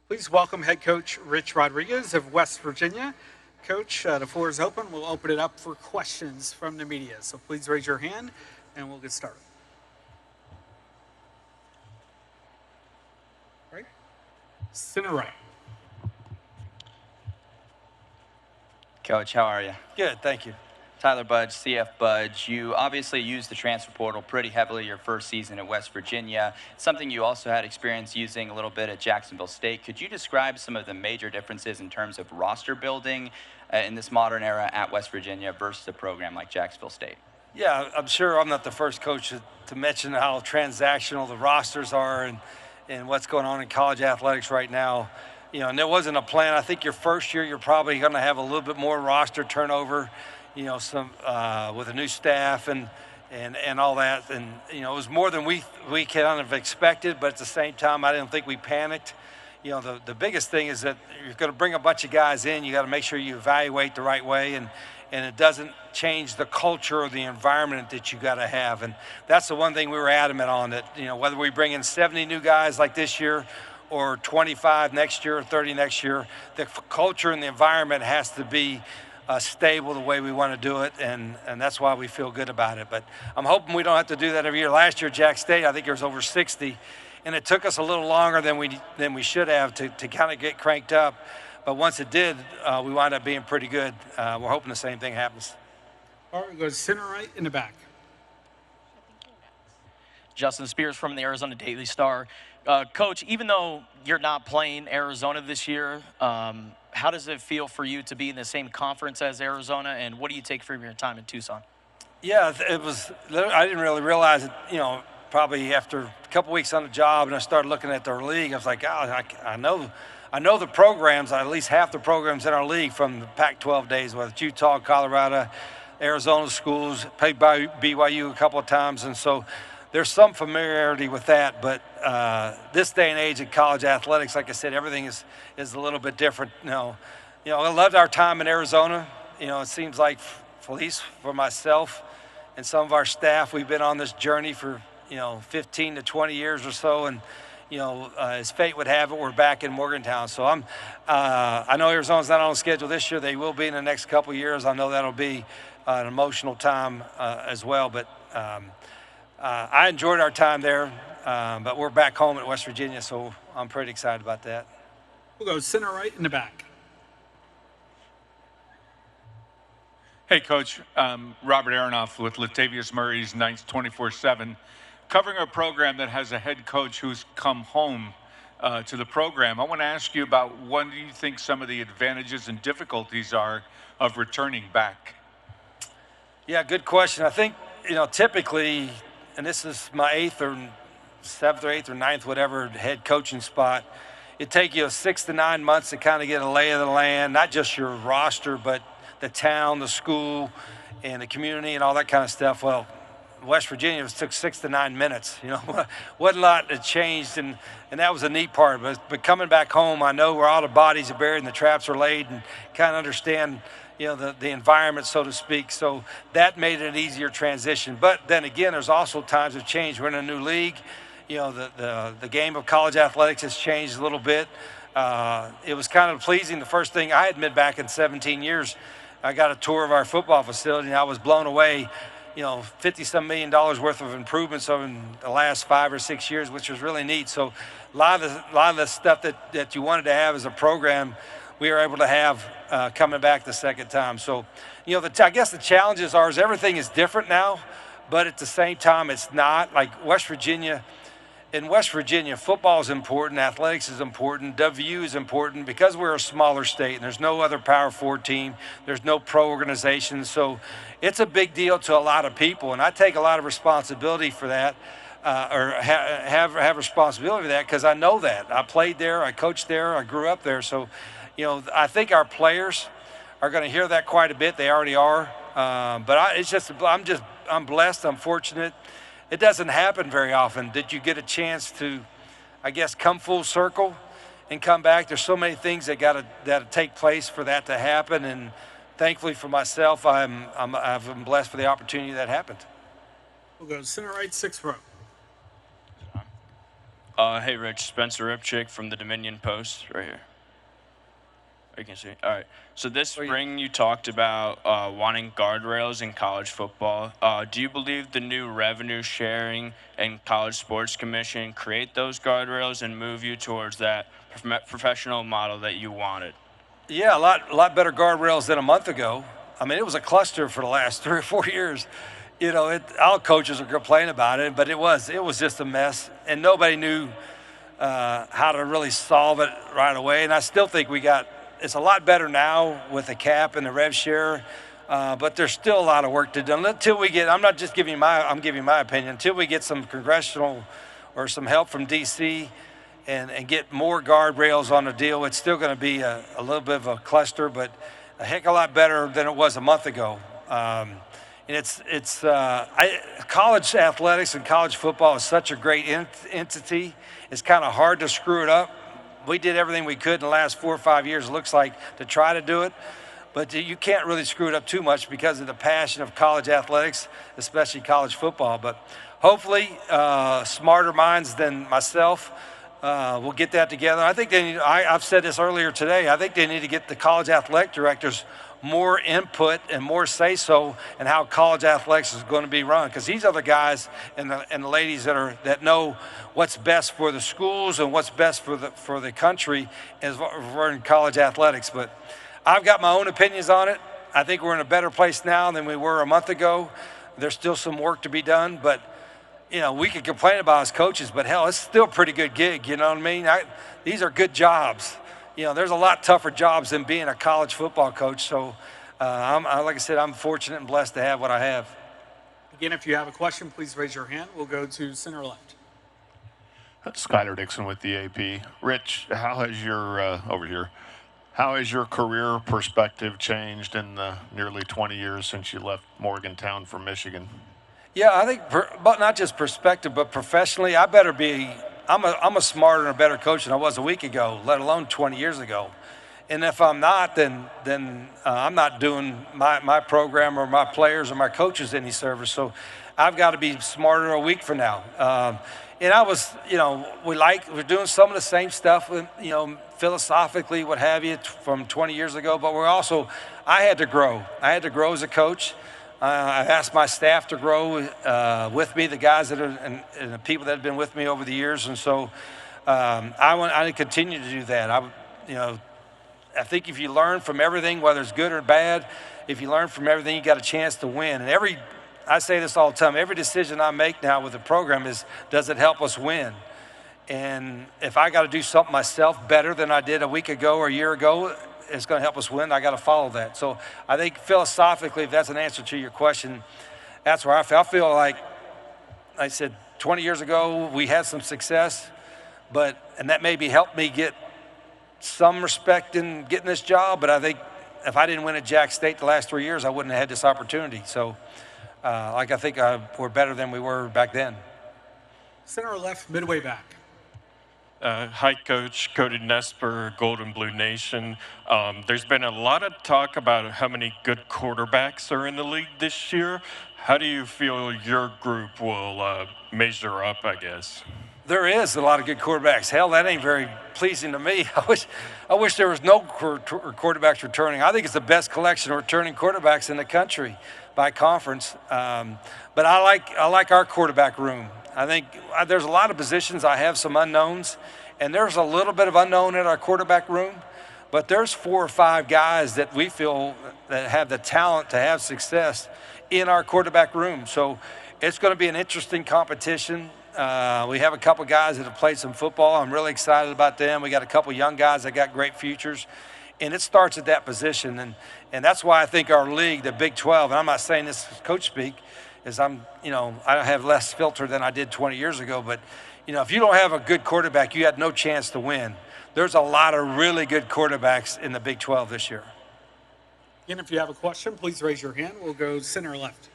Please welcome head coach Rich Rodriguez of West Virginia. Coach, the floor is open. We'll open it up for questions from the media. So please raise your hand and we'll get started. All right. Center right. Coach, how are you? Good, thank you. Tyler Budge, CF Budge. You obviously used the transfer portal pretty heavily your first season at West Virginia. Something you also had experience using a little bit at Jacksonville State. Could you describe some of the major differences in terms of roster building in this modern era at West Virginia versus a program like Jacksonville State? Yeah, I'm sure I'm not the first coach to mention how transactional the rosters are and what's going on in college athletics right now. You know, and there wasn't a plan. I think your first year, you're probably going to have a little bit more roster turnover, you know, some with a new staff and all that. And, you know, it was more than we kind of expected, but at the same time, I didn't think we panicked. You know, the biggest thing is that you're going to bring a bunch of guys in. You got to make sure you evaluate the right way, and it doesn't change the culture or the environment that you got to have. And that's the one thing we were adamant on, that, you know, whether we bring in 70 new guys like this year or 25 next year or 30 next year, the culture and the environment has to be stable the way we want to do it, and that's why we feel good about it. But I'm hoping we don't have to do that every year. Last year, Jack State, I think there was over 60, and it took us a little longer than we should have to kind of get cranked up. But once it did, we wound up being pretty good. We're hoping the same thing happens. All right, we go center right in the back. Justin Spears from the Arizona Daily Star. Coach, even though you're not playing Arizona this year, how does it feel for you to be in the same conference as Arizona, and what do you take from your time in Tucson? Yeah, it was. I didn't really realize it, you know, probably after a couple weeks on the job, and I started looking at their league. I was like, oh, I know the programs, at least half the programs in our league from the Pac-12 days, whether it's Utah, Colorado, Arizona schools, played by BYU a couple of times, and so there's some familiarity with that. But this day and age in college athletics, like I said, everything is a little bit different. You know, I loved our time in Arizona. You know, it seems like, at least for myself and some of our staff, we've been on this journey for, you know, 15 to 20 years or so, and you know, as fate would have it, we're back in Morgantown. So I know Arizona's not on the schedule this year. They will be in the next couple of years. I know that'll be an emotional time as well. But I enjoyed our time there. But we're back home at West Virginia, so I'm pretty excited about that. We'll go center right in the back. Hey, Coach. Robert Aronoff with Latavius Murray's Knights 24/7. Covering a program that has a head coach who's come home to the program, I want to ask you about what do you think some of the advantages and difficulties are of returning back? Yeah, good question. I think, you know, typically, and this is my 7th or 8th or 9th, whatever, head coaching spot, it takes you 6 to 9 months to kind of get a lay of the land, not just your roster, but the town, the school, and the community and all that kind of stuff. Well, West Virginia, it took 6 to 9 minutes. You know, wasn't a lot that changed, and that was a neat part. But coming back home, I know where all the bodies are buried and the traps are laid, and kind of understand, you know, the environment, so to speak. So that made it an easier transition. But then again, there's also times of change. We're in a new league. You know, the game of college athletics has changed a little bit. It was kind of pleasing. The first thing, I hadn't been back in 17 years. I got a tour of our football facility, and I was blown away. You know, $50-some million worth of improvements over the last 5 or 6 years, which was really neat. So a lot of the stuff that you wanted to have as a program, we were able to have coming back the second time. So, you know, I guess the challenges are is everything is different now, but at the same time, it's not. Like West Virginia, in West Virginia, football is important, athletics is important, WVU is important because we're a smaller state and there's no other Power 4 team, there's no pro organization. So it's a big deal to a lot of people, and I take a lot of responsibility for that, or have responsibility for that because I know that. I played there, I coached there, I grew up there. So, you know, I think our players are going to hear that quite a bit. They already are. But I'm blessed, I'm fortunate. It doesn't happen very often that you get a chance to, I guess, come full circle and come back. There's so many things that take place for that to happen, and thankfully for myself, I'm blessed for the opportunity that happened. We'll go center right, 6th row. Hey, Rich. Spencer Ripchick from the Dominion Post, right here. You can see. All right. So this spring, you talked about wanting guardrails in college football. Do you believe the new revenue sharing and College Sports Commission create those guardrails and move you towards that professional model that you wanted? Yeah, a lot better guardrails than a month ago. I mean, it was a cluster for the last 3 or 4 years. You know, all coaches are complaining about it, but it was just a mess, and nobody knew how to really solve it right away. And I still think it's a lot better now with the cap and the rev share, but there's still a lot of work to do. Until we get, I'm giving my opinion. Until we get some congressional or some help from D.C. and get more guardrails on the deal, it's still going to be a little bit of a cluster, but a heck of a lot better than it was a month ago. And college athletics and college football is such a great entity. It's kind of hard to screw it up. We did everything we could in the last 4 or 5 years, it looks like, to try to do it. But you can't really screw it up too much because of the passion of college athletics, especially college football. But hopefully, smarter minds than myself will get that together. I think I've said this earlier today, I think they need to get the college athletic directors more input and more say-so in how college athletics is going to be run, because these are the guys and the ladies that know what's best for the schools and what's best for the country as we're in college athletics. But I've got my own opinions on it. I think we're in a better place now than we were a month ago. There's still some work to be done, but you know, we could complain about us coaches, but hell, it's still a pretty good gig. You know what I mean? These are good jobs. You know, there's a lot tougher jobs than being a college football coach. So, like I said, I'm fortunate and blessed to have what I have. Again, if you have a question, please raise your hand. We'll go to center left. Skylar Dixon with the AP. Rich, how has your career perspective changed in the nearly 20 years since you left Morgantown for Michigan? Yeah, I think, but not just perspective, but professionally, I'm a smarter and a better coach than I was a week ago, let alone 20 years ago. And if I'm not, then I'm not doing my program or my players or my coaches any service. So I've got to be smarter a week from now. And I was, you know, we're doing some of the same stuff, you know, philosophically, what have you, from 20 years ago. But I had to grow. I had to grow as a coach. I asked my staff to grow with me, the guys that are and the people that have been with me over the years, and so I want to continue to do that. I think if you learn from everything, whether it's good or bad, if you learn from everything, you got a chance to win. And I say this all the time. Every decision I make now with the program is, does it help us win? And if I got to do something myself better than I did a week ago or a year ago, it's going to help us win, I got to follow that. So I think philosophically, if that's an answer to your question, that's where I feel. I feel like I said 20 years ago, we had some success, and that maybe helped me get some respect in getting this job, but I think if I didn't win at Jack State the last 3 years, I wouldn't have had this opportunity. So I think we're better than we were back then. Center left, midway back. Hi, Coach. Cody Nesper, Gold and Blue Nation. There's been a lot of talk about how many good quarterbacks are in the league this year. How do you feel your group will measure up, I guess? There is a lot of good quarterbacks. Hell, that ain't very pleasing to me. I wish there was no quarterbacks returning. I think it's the best collection of returning quarterbacks in the country by conference. But I like our quarterback room. I think there's a lot of positions. I have some unknowns, and there's a little bit of unknown in our quarterback room, but there's 4 or 5 guys that we feel that have the talent to have success in our quarterback room. So it's going to be an interesting competition. We have a couple guys that have played some football. I'm really excited about them. We got a couple young guys that got great futures, and it starts at that position. And that's why I think our league, the Big 12, and I'm not saying this is coach speak, is I have less filter than I did 20 years ago. But, if you don't have a good quarterback, you had no chance to win. There's a lot of really good quarterbacks in the Big 12 this year. Again, if you have a question, please raise your hand. We'll go center left.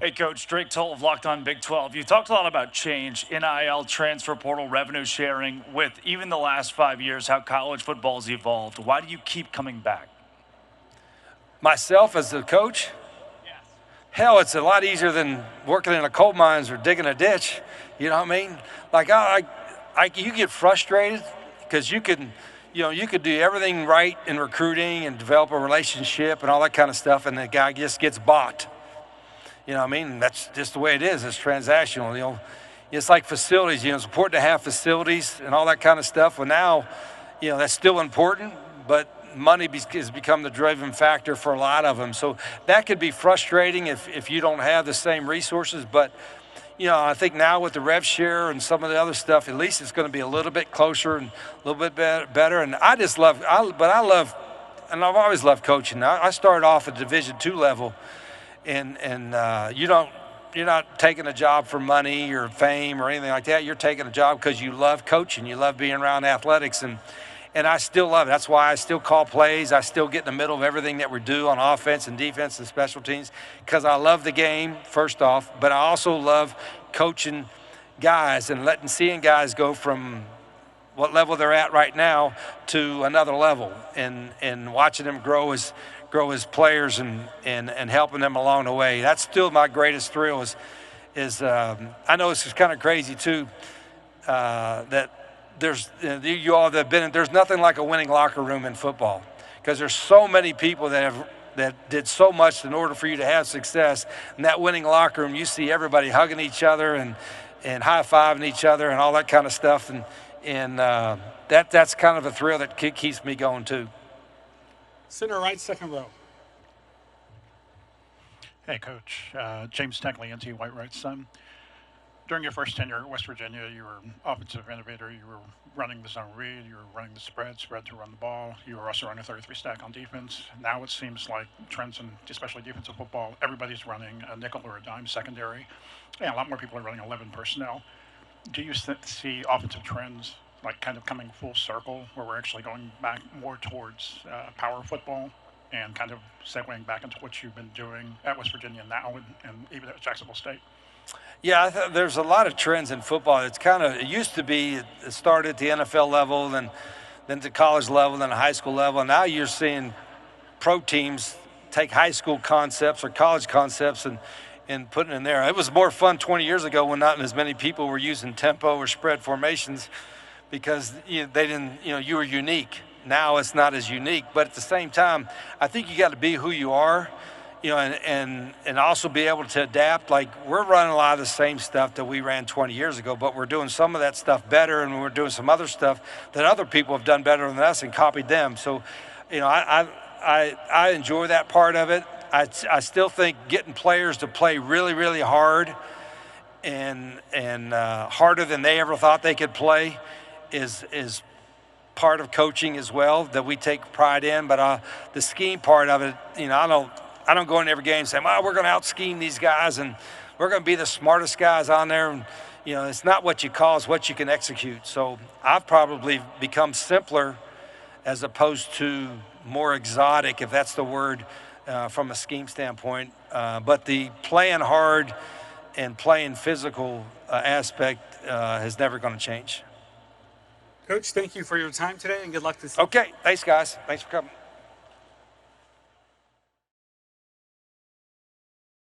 Hey, Coach, Drake Toll of Locked On Big 12. You talked a lot about change, NIL, transfer portal, revenue sharing, with even the last 5 years, how college football's evolved. Why do you keep coming back? Myself as a coach? Hell, it's a lot easier than working in a coal mines or digging a ditch. You know what I mean? Like, you get frustrated because you could do everything right in recruiting and develop a relationship and all that kind of stuff, and the guy just gets bought. You know what I mean? That's just the way it is. It's transactional. It's like facilities. It's important to have facilities and all that kind of stuff. Well, now, that's still important, but money has become the driving factor for a lot of them. So that could be frustrating if you don't have the same resources. But, I think now with the rev share and some of the other stuff, at least it's going to be a little bit closer and a little bit better. And I love, and I've always loved coaching. I started off at Division II level, and you're not taking a job for money or fame or anything like that. You're taking a job because you love coaching. You love being around athletics, and I still love it. That's why I still call plays. I still get in the middle of everything that we do on offense and defense and special teams because I love the game, first off, but I also love coaching guys and seeing guys go from what level they're at right now to another level and watching them grow as players and helping them along the way. That's still my greatest thrill is I know this is kind of crazy too, that there's you all that have been in, there's nothing like a winning locker room in football because there's so many people that did so much in order for you to have success. In that winning locker room, you see everybody hugging each other and high-fiving each other and all that kind of stuff, and that's kind of a thrill that keeps me going too. Center right, second row. Hey, Coach. James Teckley, NT White Right's son. During your first tenure at West Virginia, you were offensive innovator. You were running the zone read. You were running the spread to run the ball. You were also running a 33 stack on defense. Now it seems like trends in especially defensive football, everybody's running a nickel or a dime secondary. And a lot more people are running 11 personnel. Do you see offensive trends like kind of coming full circle where we're actually going back more towards power football and kind of segueing back into what you've been doing at West Virginia now and even at Jacksonville State? Yeah, there's a lot of trends in football. It used to be, it started at the NFL level, then to college level, then high school level. And now you're seeing pro teams take high school concepts or college concepts and putting it in there. It was more fun 20 years ago when not as many people were using tempo or spread formations because you were unique. Now it's not as unique, but at the same time, I think you got to be who you are. And also be able to adapt. Like we're running a lot of the same stuff that we ran 20 years ago, but we're doing some of that stuff better, and we're doing some other stuff that other people have done better than us and copied them. So, I enjoy that part of it. I still think getting players to play really, really hard and harder than they ever thought they could play is part of coaching as well that we take pride in. But the scheme part of it, I don't go in every game saying, we're going to out-scheme these guys and we're going to be the smartest guys on there. And, it's not what you call, it's what you can execute. So I've probably become simpler as opposed to more exotic, if that's the word, from a scheme standpoint. But the playing hard and playing physical aspect is never going to change. Coach, thank you for your time today and good luck this season. Okay, thanks, guys. Thanks for coming.